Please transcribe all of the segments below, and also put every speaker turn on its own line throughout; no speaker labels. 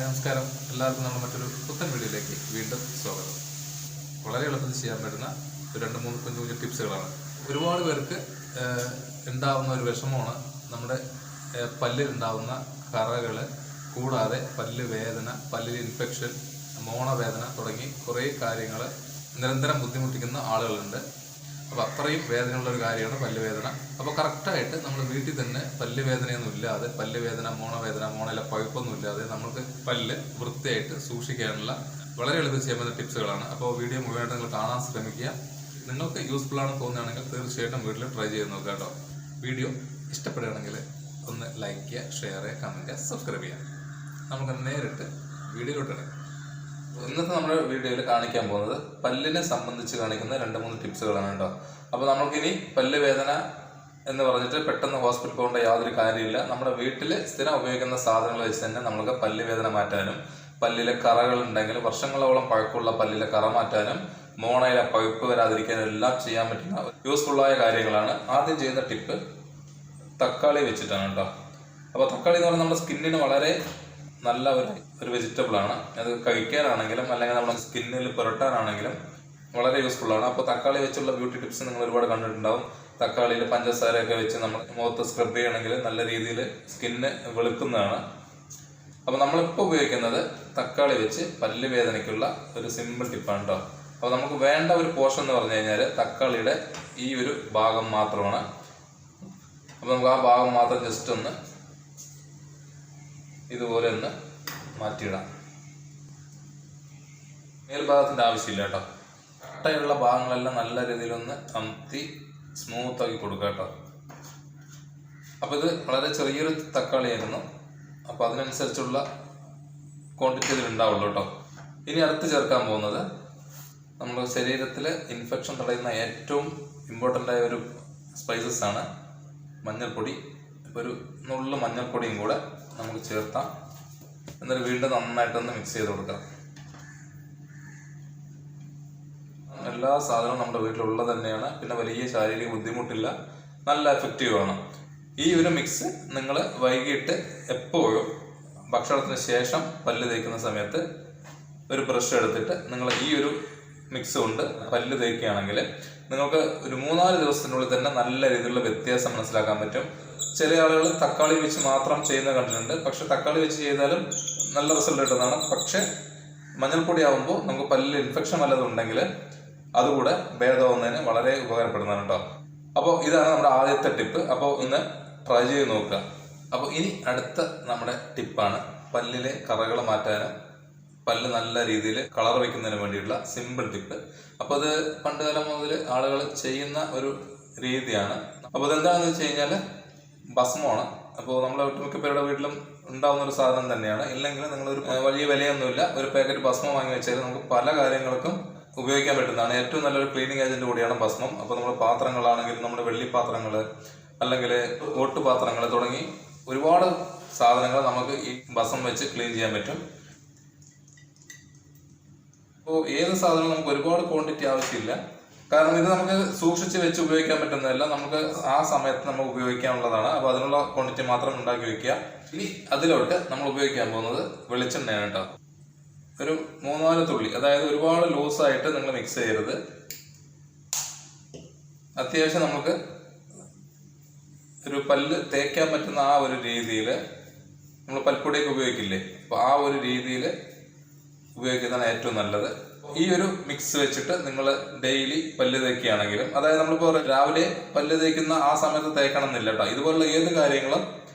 നമസ്കാരം. എല്ലാവർക്കും നമ്മുടെ മറ്റൊരു പുത്തൻ വീഡിയോയിലേക്ക് വീണ്ടും സ്വാഗതം. വളരെ എളുപ്പത്തിൽ ചെയ്യാൻ പറ്റുന്ന ഒരു 2-3 കുഞ്ഞു കുഞ്ഞു ടിപ്സുകളാണ്. ഒരുപാട് പേർക്ക് ഉണ്ടാവുന്ന ഒരു വിഷമമാണ് നമ്മുടെ പല്ലിലുണ്ടാവുന്ന കറകൾ, കൂടാതെ പല്ല് വേദന, പല്ലിൽ ഇൻഫെക്ഷൻ, മോണവേദന തുടങ്ങി കുറേ കാര്യങ്ങൾ നിരന്തരം ബുദ്ധിമുട്ടിക്കുന്ന ആളുകളുണ്ട്. അപ്പോൾ അത്രയും വേദനയുള്ളൊരു കാര്യമാണ് പല്ലുവേദന. അപ്പോൾ കറക്റ്റായിട്ട് നമ്മൾ വീട്ടിൽ തന്നെ പല്ലുവേദനയൊന്നും ഇല്ലാതെ, പല്ലുവേദന, മോണയിലെ പഴുപ്പൊന്നും ഇല്ലാതെ നമുക്ക് പല്ല് വൃത്തിയായിട്ട് സൂക്ഷിക്കാനുള്ള വളരെ എളുപ്പം ചെയ്യാൻ പറ്റുന്ന ടിപ്സുകളാണ്. അപ്പോൾ വീഡിയോ മുഴുവനായിട്ട് നിങ്ങൾ കാണാൻ ശ്രമിക്കുക. നിങ്ങൾക്ക് യൂസ്ഫുൾ ആണെന്ന് തോന്നുകയാണെങ്കിൽ തീർച്ചയായിട്ടും വീട്ടിൽ ട്രൈ ചെയ്ത് നോക്കുക കേട്ടോ. വീഡിയോ ഇഷ്ടപ്പെടുകയാണെങ്കിൽ ഒന്ന് ലൈക്ക് ചെയ്യുക, ഷെയർ ചെയ്യുക, കമൻറ്റ് ചെയ്യുക, സബ്സ്ക്രൈബ് ചെയ്യുക. നമുക്ക് നേരിട്ട് വീഡിയോയിലോട്ട് ഇന്നത്തെ നമ്മുടെ വീഡിയോയിൽ കാണിക്കാൻ പോകുന്നത് പല്ലിനെ സംബന്ധിച്ച് കാണിക്കുന്ന 2-3 ടിപ്സുകളാണ് കേട്ടോ. അപ്പോൾ നമുക്കിനി പല്ല് വേദന എന്ന് പറഞ്ഞിട്ട് പെട്ടെന്ന് ഹോസ്പിറ്റലിൽ പോകേണ്ട യാതൊരു കാര്യമില്ല. നമ്മുടെ വീട്ടിൽ സ്ഥിരം ഉപയോഗിക്കുന്ന സാധനങ്ങൾ വെച്ച് തന്നെ നമുക്ക് പല്ല് വേദന മാറ്റാനും, പല്ലിലെ കറകൾ ഉണ്ടെങ്കിൽ വർഷങ്ങളോളം പഴക്കമുള്ള പല്ലിലെ കറ മാറ്റാനും, മോണയിലെ പഴുപ്പ് വരാതിരിക്കാനും എല്ലാം ചെയ്യാൻ പറ്റുന്ന യൂസ്ഫുള്ളായ കാര്യങ്ങളാണ്. ആദ്യം ചെയ്യുന്ന ടിപ്പ് തക്കാളി വെച്ചിട്ടാണ് കേട്ടോ. അപ്പോൾ തക്കാളി എന്ന് പറഞ്ഞാൽ നമ്മുടെ സ്കിന്നിന് വളരെ നല്ല ഒരു വെജിറ്റബിൾ ആണ്. അത് കഴിക്കാനാണെങ്കിലും അല്ലെങ്കിൽ നമ്മുടെ സ്കിന്നിൽ പുരട്ടാനാണെങ്കിലും വളരെ യൂസ്ഫുള്ളാണ്. അപ്പോൾ തക്കാളി വെച്ചുള്ള ബ്യൂട്ടി ടിപ്സ് നിങ്ങൾ ഒരുപാട് കണ്ടിട്ടുണ്ടാവും. തക്കാളിയിൽ പഞ്ചസാരയൊക്കെ വെച്ച് നമ്മൾ മുഖത്ത് സ്ക്രബ് ചെയ്യണമെങ്കിൽ നല്ല രീതിയിൽ സ്കിന്ന് വെളുക്കുന്നതാണ്. അപ്പോൾ നമ്മളിപ്പോൾ ഉപയോഗിക്കുന്നത് തക്കാളി വെച്ച് പല്ല് വേദനയ്ക്കുള്ള ഒരു സിമ്പിൾ ടിപ്പാണ് കേട്ടോ. അപ്പോൾ നമുക്ക് വേണ്ട ഒരു പോർഷൻ എന്ന് പറഞ്ഞു കഴിഞ്ഞാൽ തക്കാളിയുടെ ഈ ഒരു ഭാഗം മാത്രമാണ്. അപ്പോൾ നമുക്ക് ആ ഭാഗം മാത്രം ജസ്റ്റ് ഒന്ന് ഇതുപോലെ ഒന്ന് മാറ്റിയിടാം. മേൽഭാഗത്തിൻ്റെ ആവശ്യമില്ല കേട്ടോ. കട്ടയുള്ള ഭാഗങ്ങളെല്ലാം നല്ല രീതിയിലൊന്ന് അമർത്തി സ്മൂത്താക്കി കൊടുക്കുക കേട്ടോ. അപ്പോൾ ഇത് വളരെ ചെറിയൊരു തക്കാളിയായിരുന്നു. അപ്പോൾ അതിനനുസരിച്ചുള്ള ക്വാണ്ടിറ്റി ഇതിലുണ്ടാവുള്ളൂ കേട്ടോ. ഇനി അടുത്ത് ചേർക്കാൻ പോകുന്നത് നമ്മുടെ ശരീരത്തിൽ ഇൻഫെക്ഷൻ തടയുന്ന ഏറ്റവും ഇമ്പോർട്ടൻ്റ് ആയ ഒരു സ്പൈസസ് ആണ് മഞ്ഞൾപ്പൊടി. ഇപ്പോൾ ഒരു നുള്ളു മഞ്ഞൾപ്പൊടിയും കൂടെ നമുക്ക് ചേർത്താം. എന്നിട്ട് വീണ്ടും നന്നായിട്ടൊന്ന് മിക്സ് ചെയ്ത് കൊടുക്കാം. എല്ലാ സാധനവും നമ്മുടെ വീട്ടിലുള്ളത് തന്നെയാണ്. പിന്നെ വലിയ ശാരീരിക ബുദ്ധിമുട്ടില്ല, നല്ല എഫക്റ്റീവ് ആണ്. ഈ ഒരു മിക്സ് നിങ്ങൾ വൈകിട്ട് എപ്പോഴും ഭക്ഷണത്തിന് ശേഷം പല്ല് തേക്കുന്ന സമയത്ത് ഒരു ബ്രഷ് എടുത്തിട്ട് നിങ്ങൾ ഈ ഒരു മിക്സ് കൊണ്ട് പല്ല് തേക്കുകയാണെങ്കിൽ നിങ്ങൾക്ക് ഒരു 3-4 ദിവസത്തിനുള്ളിൽ തന്നെ നല്ല രീതിയിലുള്ള വ്യത്യാസം മനസ്സിലാക്കാൻ പറ്റും. ചില ആളുകൾ തക്കാളി വെച്ച് മാത്രം ചെയ്യുന്നത് കണ്ടിട്ടുണ്ട്. പക്ഷെ തക്കാളി വെച്ച് ചെയ്താലും നല്ല റിസൾട്ട് കിട്ടുന്നതാണ്. പക്ഷെ മഞ്ഞൾപ്പൊടി ആകുമ്പോൾ നമുക്ക് പല്ലിൽ ഇൻഫെക്ഷൻ വല്ലതും ഉണ്ടെങ്കിൽ അതുകൂടെ ഭേദമാവുന്നതിന് വളരെ ഉപകാരപ്പെടുന്നതാണ് കേട്ടോ. അപ്പോൾ ഇതാണ് നമ്മുടെ ആദ്യത്തെ ടിപ്പ്. അപ്പോൾ ഇന്ന് ട്രൈ ചെയ്ത് നോക്കുക. അപ്പോൾ ഇനി അടുത്ത നമ്മുടെ ടിപ്പാണ് പല്ലിലെ കറകൾ മാറ്റാനും പല്ല് നല്ല രീതിയിൽ കളർ വയ്ക്കുന്നതിന് വേണ്ടിയിട്ടുള്ള സിമ്പിൾ ടിപ്പ്. അപ്പോൾ അത് പണ്ട് കാലം മുതൽ ആളുകൾ ചെയ്യുന്ന ഒരു രീതിയാണ്. അപ്പോൾ ഇതെന്താണെന്ന് വെച്ച് കഴിഞ്ഞാൽ ഭസ്മമാണ്. അപ്പോൾ നമ്മളെ ഒട്ടുമിക്ക പേരുടെ വീട്ടിലും ഉണ്ടാവുന്ന ഒരു സാധനം തന്നെയാണ്. ഇല്ലെങ്കിൽ നിങ്ങളൊരു വലിയ വിലയൊന്നുമില്ല, ഒരു പാക്കറ്റ് ഭസ്മം വാങ്ങി വെച്ചാൽ നമുക്ക് പല കാര്യങ്ങൾക്കും ഉപയോഗിക്കാൻ പറ്റുന്നതാണ്. ഏറ്റവും നല്ലൊരു ക്ലീനിങ് ഏജന്റ് കൂടിയാണ് ഭസ്മം. അപ്പോൾ നമ്മുടെ പാത്രങ്ങളാണെങ്കിൽ നമ്മുടെ വെള്ളിപ്പാത്രങ്ങൾ അല്ലെങ്കിൽ ഓട്ടുപാത്രങ്ങൾ തുടങ്ങി ഒരുപാട് സാധനങ്ങൾ നമുക്ക് ഈ ഭസ്മം വെച്ച് ക്ലീൻ ചെയ്യാൻ പറ്റും. അപ്പോൾ ഏത് സാധനവും നമുക്ക് ഒരുപാട് ക്വാണ്ടിറ്റി ആവശ്യമില്ല. കാരണം ഇത് നമുക്ക് സൂക്ഷിച്ച് വെച്ച് ഉപയോഗിക്കാൻ പറ്റുന്നതല്ല, നമുക്ക് ആ സമയത്ത് നമുക്ക് ഉപയോഗിക്കാനുള്ളതാണ്. അപ്പോൾ അതിനുള്ള ക്വാണ്ടിറ്റി മാത്രം ഉണ്ടാക്കി വെക്കുക. ഇനി അതിലോട്ട് നമ്മൾ ഉപയോഗിക്കാൻ പോകുന്നത് വെളിച്ചെണ്ണയാണ് കേട്ടോ. ഒരു 3-4 തുള്ളി, അതായത് ഒരുപാട് ലൂസായിട്ട് നിങ്ങൾ മിക്സ് ചെയ്യരുത്. അത്യാവശ്യം നമുക്ക് ഒരു പല്ല് തേക്കാൻ പറ്റുന്ന ആ ഒരു രീതിയിൽ നമ്മൾ പൽപ്പൊടിയൊക്കെ ഉപയോഗിക്കില്ലേ, അപ്പോൾ ആ ഒരു രീതിയിൽ ഉപയോഗിക്കുന്നതാണ് ഏറ്റവും നല്ലത്. ഈ ഒരു മിക്സ് വെച്ചിട്ട് നിങ്ങൾ ഡെയിലി പല്ല് തേക്കുകയാണെങ്കിലും, അതായത് നമ്മളിപ്പോൾ രാവിലെ പല്ല് തേക്കുന്ന ആ സമയത്ത് തേക്കണം എന്നില്ല കേട്ടോ. ഇതുപോലുള്ള ഏത് കാര്യങ്ങളും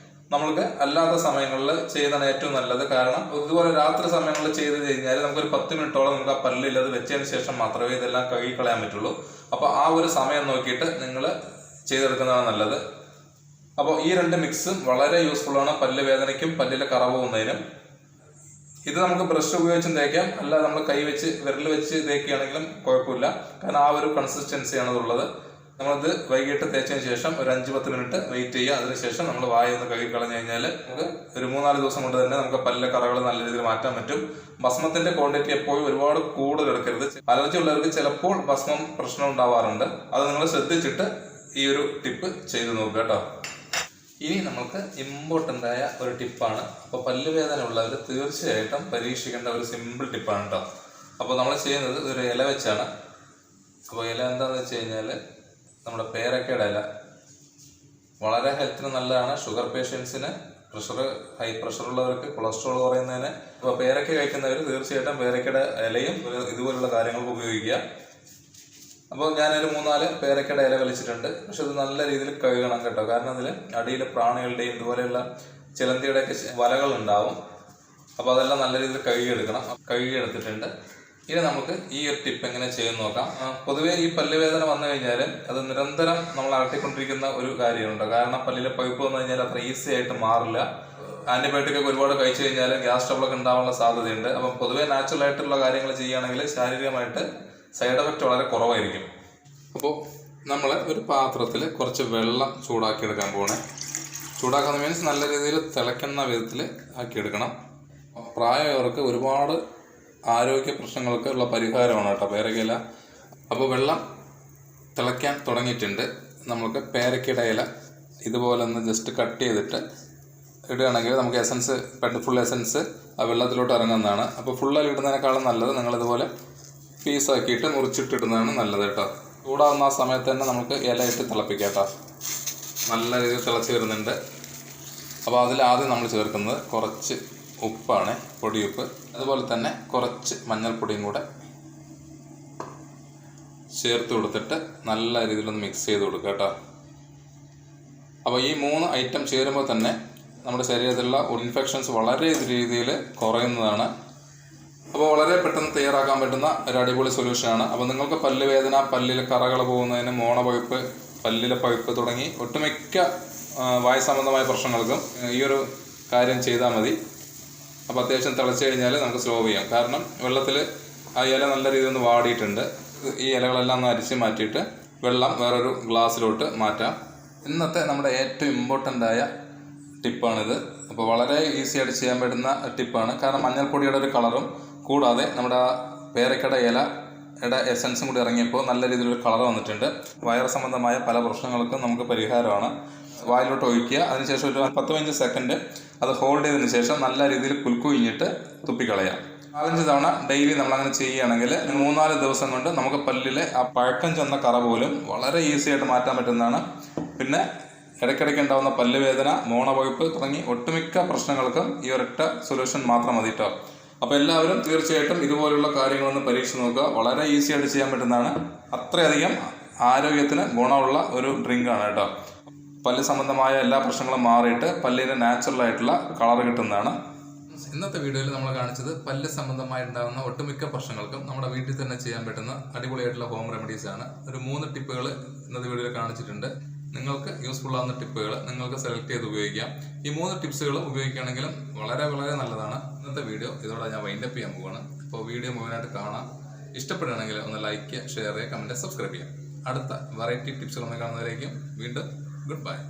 നമ്മൾക്ക് അല്ലാത്ത സമയങ്ങളിൽ ചെയ്യുന്നതാണ് ഏറ്റവും നല്ലത്. കാരണം ഇതുപോലെ രാത്രി സമയങ്ങളിൽ ചെയ്ത് കഴിഞ്ഞാൽ നമുക്കൊരു 10 മിനിറ്റോളം നമുക്ക് ആ പല്ലിൽ അത് വെച്ചതിന് ശേഷം മാത്രമേ ഇതെല്ലാം കഴുകിക്കളയാൻ പറ്റുള്ളൂ. അപ്പോൾ ആ ഒരു സമയം നോക്കിയിട്ട് നിങ്ങൾ ചെയ്തെടുക്കുന്നതാണ് നല്ലത്. അപ്പോൾ ഈ 2 മിക്സും വളരെ യൂസ്ഫുള്ളാണ് പല്ല് വേദനയ്ക്കും പല്ലിലെ കറ പോകുന്നതിനും. ഇത് നമുക്ക് ബ്രഷ് ഉപയോഗിച്ചും തേക്കാം, അല്ല നമ്മൾ കൈ വെച്ച് വിരൽ വെച്ച് തേക്കുകയാണെങ്കിലും കുഴപ്പമില്ല. കാരണം ആ ഒരു കൺസിസ്റ്റൻസിയാണ് ഇതുള്ളത്. നമ്മളിത് വൈകിട്ട് തേച്ചതിന് ശേഷം ഒരു 5-10 മിനിറ്റ് വെയിറ്റ് ചെയ്യുക. അതിനുശേഷം നമ്മൾ വായ ഒന്ന് കഴുകി കളഞ്ഞു കഴിഞ്ഞാൽ നമുക്ക് ഒരു 3-4 ദിവസം കൊണ്ട് തന്നെ നമുക്ക് പല്ലിലെ കറകൾ നല്ല രീതിയിൽ മാറ്റാൻ പറ്റും. ഭസ്മത്തിന്റെ ക്വാണ്ടിറ്റി എപ്പോഴും ഒരുപാട് കൂടുതൽ എടുക്കരുത്. അലർജി ഉള്ളവർക്ക് ചിലപ്പോൾ ഭസ്മം പ്രശ്നം ഉണ്ടാവാറുണ്ട്. അത് നിങ്ങൾ ശ്രദ്ധിച്ചിട്ട് ഈ ഒരു ടിപ്പ് ചെയ്ത് നോക്കുക കേട്ടോ. ഇനി നമുക്ക് ഇമ്പോർട്ടൻ്റ് ആയ ഒരു ടിപ്പാണ്. അപ്പോൾ പല്ലുവേദന ഉള്ളവർ തീർച്ചയായിട്ടും പരീക്ഷിക്കേണ്ട ഒരു സിമ്പിൾ ടിപ്പാണ് കേട്ടോ. അപ്പോൾ നമ്മൾ ചെയ്യുന്നത് ഒരു ഇല വെച്ചാണ്. അപ്പോൾ ഇല എന്താണെന്ന് വെച്ച് കഴിഞ്ഞാൽ നമ്മുടെ പേരക്കയുടെ ഇല വളരെ ഹെൽത്തിന് നല്ലതാണ്. ഷുഗർ പേഷ്യൻസിന്, ഹൈ പ്രഷർ ഉള്ളവർക്ക്, കൊളസ്ട്രോൾ കുറയുന്നതിന്. അപ്പോൾ പേരക്ക കഴിക്കുന്നവർ തീർച്ചയായിട്ടും പേരക്കയുടെ ഇലയും ഇതുപോലുള്ള കാര്യങ്ങൾക്ക് ഉപയോഗിക്കുക. അപ്പോൾ ഞാനൊരു 3-4 പേരക്കയുടെ ഇല വലിച്ചിട്ടുണ്ട്. പക്ഷെ അത് നല്ല രീതിയിൽ കഴുകണം കേട്ടോ. കാരണം അതിൽ അടിയിൽ പ്രാണികളുടെയും ഇതുപോലെയുള്ള ചിലന്തിയുടെയൊക്കെ വലകൾ ഉണ്ടാവും. അപ്പോൾ അതെല്ലാം നല്ല രീതിയിൽ കഴുകിയെടുത്തിട്ടുണ്ട്. ഇനി നമുക്ക് ഈ ഒരു ടിപ്പ് എങ്ങനെ ചെയ്യുമെന്ന് നോക്കാം. പൊതുവേ ഈ പല്ലുവേദന വന്നു കഴിഞ്ഞാൽ അത് നിരന്തരം നമ്മൾ അലട്ടിക്കൊണ്ടിരിക്കുന്ന ഒരു കാര്യമുണ്ട്. കാരണം പല്ലിലെ പഴുപ്പ് വന്നു കഴിഞ്ഞാൽ അത്ര ഈസി ആയിട്ട് മാറില്ല. ആന്റിബയോട്ടിക് ഒക്കെ ഒരുപാട് കഴിച്ചു കഴിഞ്ഞാൽ ഗ്യാസ് ട്രബിളൊക്കെ ഉണ്ടാവാനുള്ള സാധ്യതയുണ്ട്. അപ്പം പൊതുവേ നാച്ചുറൽ ആയിട്ടുള്ള കാര്യങ്ങൾ ചെയ്യുകയാണെങ്കിൽ ശാരീരികമായിട്ട് സൈഡ് എഫക്റ്റ് വളരെ കുറവായിരിക്കും. അപ്പോൾ നമ്മൾ ഒരു പാത്രത്തിൽ കുറച്ച് വെള്ളം ചൂടാക്കിയെടുക്കാൻ പോകണേ. ചൂടാക്കുന്ന മീൻസ് നല്ല രീതിയിൽ തിളയ്ക്കുന്ന വിധത്തിൽ ആക്കിയെടുക്കണം. പ്രായമായവർക്ക് ഒരുപാട് ആരോഗ്യ പ്രശ്നങ്ങൾക്ക് ഉള്ള പരിഹാരമാണ് കേട്ടോ പേരക്കയില. അപ്പോൾ വെള്ളം തിളയ്ക്കാൻ തുടങ്ങിയിട്ടുണ്ട്. നമുക്ക് പേരക്കയുടെ ഇല ഇതുപോലെ ഒന്ന് ജസ്റ്റ് കട്ട് ചെയ്തിട്ട് ഇടുകയാണെങ്കിൽ നമുക്ക് എസൻസ് ഫുൾ എസൻസ് ആ വെള്ളത്തിലോട്ട് ഇറങ്ങുന്നതാണ്. അപ്പോൾ ഫുള്ളായി ഇടുന്നതിനേക്കാളും നല്ലത് നിങ്ങളിതുപോലെ പീസാക്കിയിട്ട് മുറിച്ചിട്ടിടുന്നതാണ് നല്ലത് കേട്ടോ. ചൂടാവുന്ന ആ സമയത്ത് തന്നെ നമുക്ക് ഇല ഇട്ട് തിളപ്പിക്കാം കേട്ടോ. നല്ല രീതിയിൽ തിളച്ച് വരുന്നുണ്ട്. അപ്പോൾ അതിലാദ്യം നമ്മൾ ചേർക്കുന്നത് കുറച്ച് ഉപ്പാണ്, പൊടിയുപ്പ്. അതുപോലെ തന്നെ കുറച്ച് മഞ്ഞൾപ്പൊടിയും കൂടെ ചേർത്ത് കൊടുത്തിട്ട് നല്ല രീതിയിലൊന്ന് മിക്സ് ചെയ്ത് കൊടുക്കുക കേട്ടോ. അപ്പോൾ ഈ 3 ഐറ്റം ചേരുമ്പോൾ തന്നെ നമ്മുടെ ശരീരത്തിലുള്ള ഇൻഫെക്ഷൻസ് വളരെ രീതിയിൽ കുറയുന്നതാണ്. അപ്പോൾ വളരെ പെട്ടെന്ന് തയ്യാറാക്കാൻ പറ്റുന്ന ഒരു അടിപൊളി സൊല്യൂഷനാണ്. അപ്പോൾ നിങ്ങൾക്ക് പല്ലുവേദന, പല്ലിലെ കറകൾ പോകുന്നതിന്, മോണപഴുപ്പ്, പല്ലിലെ പഴുപ്പ് തുടങ്ങി ഒട്ടുമിക്ക വായു സംബന്ധമായ പ്രശ്നങ്ങൾക്കും ഈ ഒരു കാര്യം ചെയ്താൽ മതി. അപ്പോൾ അത്യാവശ്യം തിളച്ച് കഴിഞ്ഞാൽ നമുക്ക് സ്ലോ ചെയ്യാം. കാരണം വെള്ളത്തിൽ ആ ഇല നല്ല രീതിയിൽ ഒന്ന് വാടിയിട്ടുണ്ട്. ഈ ഇലകളെല്ലാം ഒന്ന് അരിച്ച് മാറ്റിയിട്ട് വെള്ളം വേറൊരു ഗ്ലാസ്സിലോട്ട് മാറ്റാം. ഇന്നത്തെ നമ്മുടെ ഏറ്റവും ഇമ്പോർട്ടൻ്റ് ആയ ടിപ്പാണിത്. അപ്പോൾ വളരെ ഈസി ആയിട്ട് ചെയ്യാൻ പറ്റുന്ന ടിപ്പാണ്. കാരണം മഞ്ഞൾപ്പൊടിയുടെ ഒരു കളറും കൂടാതെ നമ്മുടെ പേരക്കയുടെ ഇലയുടെ എസൻസും കൂടി ഇറങ്ങിയപ്പോൾ നല്ല രീതിയിലൊരു കളർ വന്നിട്ടുണ്ട്. വയറ് സംബന്ധമായ പല പ്രശ്നങ്ങൾക്കും നമുക്ക് പരിഹാരമാണ്. വായിലോട്ട് ഒഴിക്കുക. അതിനുശേഷം ഒരു 10-15 സെക്കൻഡ് അത് ഹോൾഡ് ചെയ്തതിന് ശേഷം നല്ല രീതിയിൽ കുലുക്കുഴിഞ്ഞിട്ട് തുപ്പിക്കളയാം. 4-5 തവണ ഡെയിലി നമ്മളങ്ങനെ ചെയ്യുകയാണെങ്കിൽ 3-4 ദിവസം കൊണ്ട് നമുക്ക് പല്ലിലെ ആ പഴക്കം ചെന്ന കറ പോലും വളരെ ഈസി ആയിട്ട് മാറ്റാൻ പറ്റുന്നതാണ്. പിന്നെ ഇടയ്ക്കിടയ്ക്ക് ഉണ്ടാകുന്ന പല്ലുവേദന, മോണപഴുപ്പ് തുടങ്ങി ഒട്ടുമിക്ക പ്രശ്നങ്ങൾക്കും ഈ ഒരൊറ്റ സൊല്യൂഷൻ മാത്രം മതി കേട്ടോ. അപ്പോൾ എല്ലാവരും തീർച്ചയായിട്ടും ഇതുപോലുള്ള കാര്യങ്ങളൊന്ന് പരീക്ഷിച്ച് നോക്കുക. വളരെ ഈസി ആയിട്ട് ചെയ്യാൻ പറ്റുന്നതാണ്. അത്രയധികം ആരോഗ്യത്തിന് ഗുണമുള്ള ഒരു ഡ്രിങ്കാണ് കേട്ടോ. പല്ല് സംബന്ധമായ എല്ലാ പ്രശ്നങ്ങളും മാറിയിട്ട് പല്ലിന് നാച്ചുറൽ ആയിട്ടുള്ള കളർ കിട്ടുന്നതാണ്. ഇന്നത്തെ വീഡിയോയിൽ നമ്മൾ കാണിച്ചത് പല്ല് സംബന്ധമായി ഉണ്ടാകുന്ന ഒട്ടുമിക്ക പ്രശ്നങ്ങൾക്കും നമ്മുടെ വീട്ടിൽ തന്നെ ചെയ്യാൻ പറ്റുന്ന അടിപൊളിയായിട്ടുള്ള ഹോം റെമഡീസ് ആണ്. ഒരു 3 ടിപ്പുകൾ ഇന്നത്തെ വീഡിയോയിൽ കാണിച്ചിട്ടുണ്ട്. നിങ്ങൾക്ക് യൂസ്ഫുൾ ആവുന്ന ടിപ്പുകൾ നിങ്ങൾക്ക് സെലക്ട് ചെയ്ത് ഉപയോഗിക്കാം. ഈ 3 ടിപ്സുകളും ഉപയോഗിക്കുകയാണെങ്കിലും വളരെ വളരെ നല്ലതാണ്. ഇന്നത്തെ വീഡിയോ ഇതോടെ ഞാൻ വൈൻഡപ്പ് ചെയ്യാൻ പോവുകയാണ്. അപ്പോൾ വീഡിയോ മുഴുവനായിട്ട് കാണാം. ഇഷ്ടപ്പെടുകയാണെങ്കിൽ ഒന്ന് ലൈക്ക് ചെയ്യുക, ഷെയർ ചെയ്യുക, കമൻറ്റ്, സബ്സ്ക്രൈബ് ചെയ്യാം. അടുത്ത വെറൈറ്റി ടിപ്സുകൾ കാണുന്നവരേക്കും വീണ്ടും goodbye.